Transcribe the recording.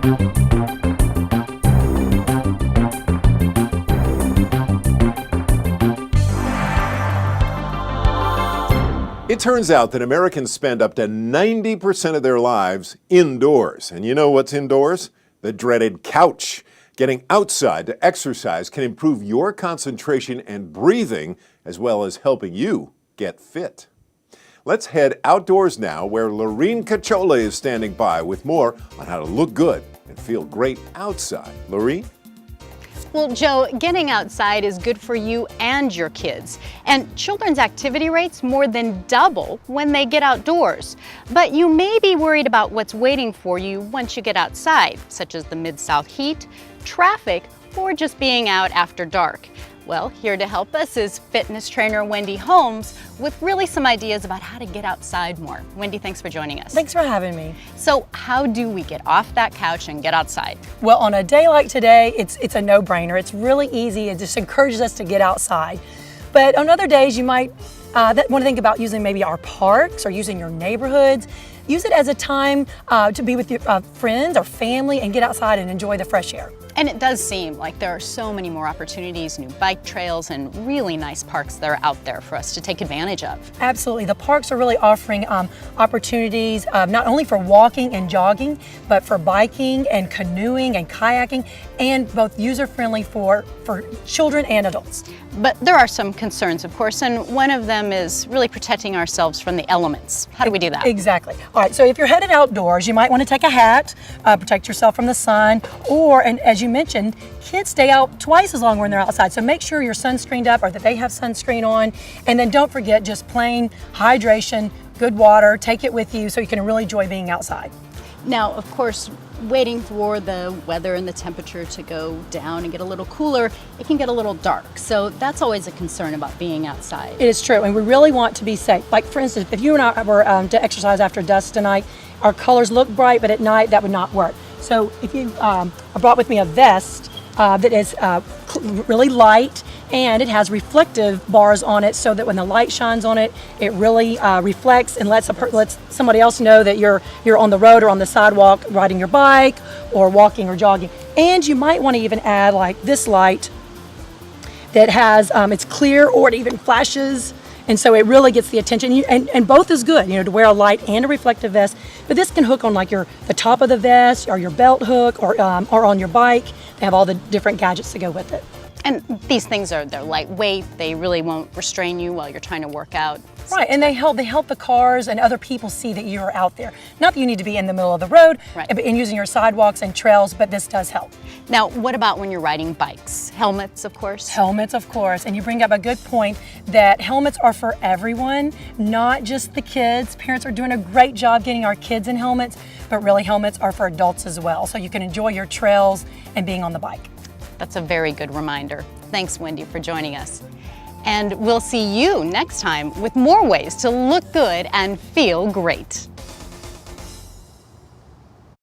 It turns out that Americans spend up to 90% of their lives indoors. And you know what's indoors? The dreaded couch. Getting outside to exercise can improve your concentration and breathing, as well as helping you get fit. Let's head outdoors now, where Lurene Cachola is standing by with more on how to look good and feel great outside. Lurene? Well, Joe, getting outside is good for you and your kids. And children's activity rates more than double when they get outdoors. But you may be worried about what's waiting for you once you get outside, such as the Mid-South heat, traffic, or just being out after dark. Well, here to help us is fitness trainer Wendy Holmes with really some ideas about how to get outside more. Wendy, thanks for joining us. Thanks for having me. So how do we get off that couch and get outside? Well, on a day like today, it's a no-brainer. It's really easy. It just encourages us to get outside. But on other days, you might want to think about using maybe our parks or using your neighborhoods. Use it as a time to be with your friends or family and get outside and enjoy the fresh air. And it does seem like there are so many more opportunities, new bike trails, and really nice parks that are out there for us to take advantage of. Absolutely. The parks are really offering opportunities not only for walking and jogging, but for biking and canoeing and kayaking, and both user-friendly for children and adults. But there are some concerns, of course, and one of them is really protecting ourselves from the elements. How do we do that? Exactly. All right, so if you're headed outdoors, you might want to take a hat, protect yourself from the sun, and as you mentioned, kids stay out twice as long when they're outside, so make sure you're sunscreened up or that they have sunscreen on, and then don't forget just plain hydration, good water, take it with you so you can really enjoy being outside. Now, of course, waiting for the weather and the temperature to go down and get a little cooler, it can get a little dark. So that's always a concern about being outside. It is true, and we really want to be safe. Like for instance, if you and I were to exercise after dusk tonight, our colors look bright, but at night that would not work. So if you, I brought with me a vest that is really light, and it has reflective bars on it so that when the light shines on it, it really reflects and lets somebody else know that you're on the road or on the sidewalk riding your bike or walking or jogging. And you might want to even add like this light that has, it's clear or it even flashes. And so it really gets the attention, and both is good, to wear a light and a reflective vest. But this can hook on like the top of the vest or your belt hook or on your bike. They have all the different gadgets to go with it. And these things they're lightweight. They really won't restrain you while you're trying to work out. Right, and they help the cars and other people see that you're out there. Not that you need to be in the middle of the road, right, and using your sidewalks and trails, but this does help. Now, what about when you're riding bikes? Helmets, of course? Helmets, of course, and you bring up a good point that helmets are for everyone, not just the kids. Parents are doing a great job getting our kids in helmets, but really helmets are for adults as well, so you can enjoy your trails and being on the bike. That's a very good reminder. Thanks, Wendy, for joining us. And we'll see you next time with more ways to look good and feel great.